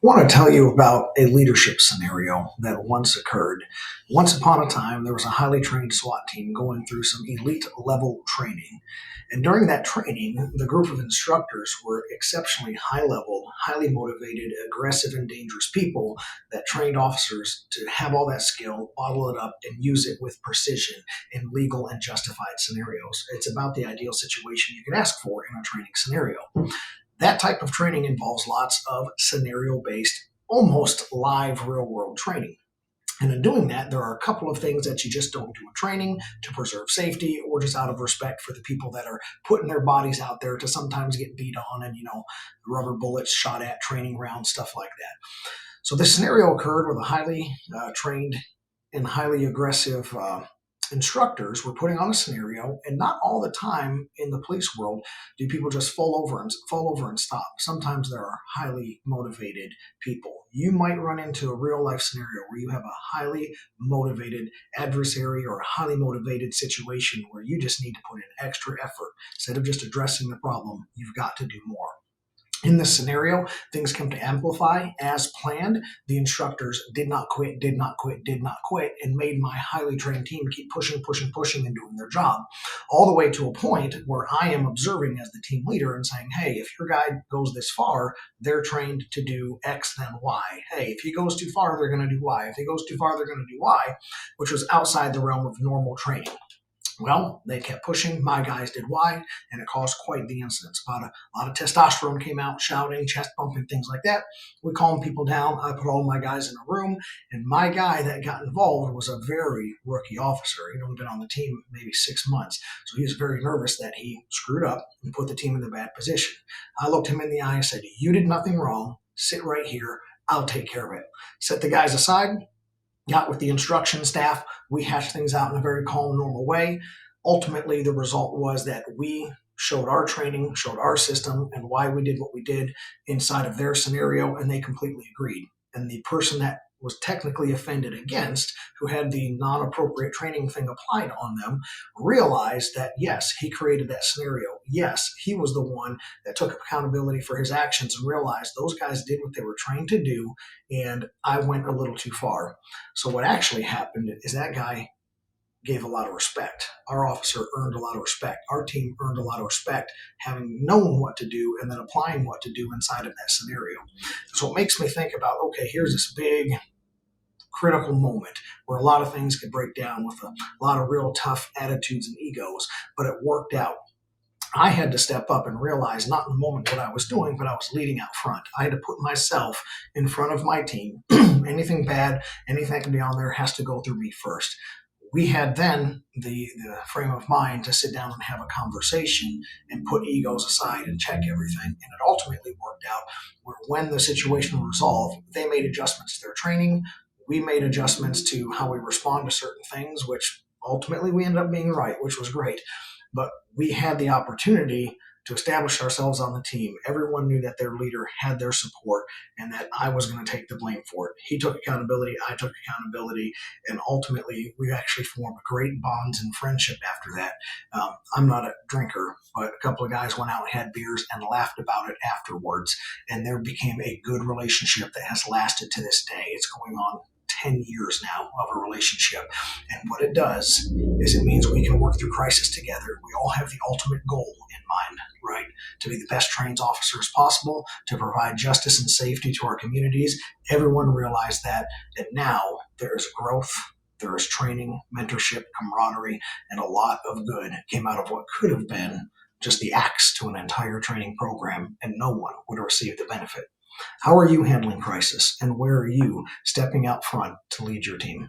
Want to tell you about a leadership scenario that once occurred. Once upon a time, there was a highly trained SWAT team going through some elite level training. And during that training, the group of instructors were exceptionally high level, highly motivated, aggressive, and dangerous people that trained officers to have all that skill, bottle it up, and use it with precision in legal and justified scenarios. It's about the ideal situation you could ask for in a training scenario. That type of training involves lots of scenario based, almost live real world training. And in doing that, there are a couple of things that you just don't do in training to preserve safety or just out of respect for the people that are putting their bodies out there to sometimes get beat on and, rubber bullets shot at, training rounds, stuff like that. So this scenario occurred with a highly trained and highly aggressive instructors were putting on a scenario, and not all the time in the police world do people just fall over and stop. Sometimes there are highly motivated people. You might run into a real life scenario where you have a highly motivated adversary or a highly motivated situation where you just need to put in extra effort. Instead of just addressing the problem, you've got to do more. In this scenario, things come to amplify as planned. The instructors did not quit, and made my highly trained team keep pushing, and doing their job, all the way to a point where I am observing as the team leader and saying, hey, if your guy goes this far, they're trained to do X, then Y. Hey, if he goes too far, they're going to do Y. If he goes too far, they're going to do Y, which was outside the realm of normal training. Well, they kept pushing. My guys did Y, and it caused quite the incident. A lot of testosterone came out, shouting, chest bumping, things like that. We calmed people down. I put all my guys in a room, and my guy that got involved was a very rookie officer. He'd only been on the team maybe 6 months, so he was very nervous that he screwed up and put the team in the bad position. I looked him in the eye and said, "You did nothing wrong. Sit right here. I'll take care of it." Set the guys aside. Got with the instruction staff. We hashed things out in a very calm, normal way. Ultimately, the result was that we showed our training, showed our system, and why we did what we did inside of their scenario, and they completely agreed. And the person that was technically offended against, who had the non-appropriate training thing applied on them, realized that, yes, he created that scenario. Yes, he was the one that took accountability for his actions and realized those guys did what they were trained to do, and I went a little too far. So what actually happened is that guy gave a lot of respect. Our officer earned a lot of respect. Our team earned a lot of respect, having known what to do and then applying what to do inside of that scenario. So it makes me think about, okay, here's this big critical moment where a lot of things could break down with a lot of real tough attitudes and egos, but it worked out. I had to step up and realize, not in the moment what I was doing, but I was leading out front. I had to put myself in front of my team. Anything bad, anything that can be on there has to go through me first. We had then the frame of mind to sit down and have a conversation and put egos aside and check everything. And it ultimately worked out where when the situation was resolved, they made adjustments to their training. We made adjustments to how we respond to certain things, which ultimately we ended up being right, which was great. But we had the opportunity to establish ourselves on the team. Everyone knew that their leader had their support and that I was going to take the blame for it. He took accountability, I took accountability, and ultimately we actually formed great bonds and friendship after that. I'm not a drinker, but a couple of guys went out and had beers and laughed about it afterwards, and there became a good relationship that has lasted to this day. It's going on 10 years now of a relationship. And what it does is it means we can work through crisis together. We all have the ultimate goal in mind, right? To be the best trained officers possible, to provide justice and safety to our communities. Everyone realized that. And now there is growth, there is training, mentorship, camaraderie, and a lot of good came out of what could have been just the axe to an entire training program, and no one would have received the benefit. How are you handling crisis, and where are you stepping out front to lead your team?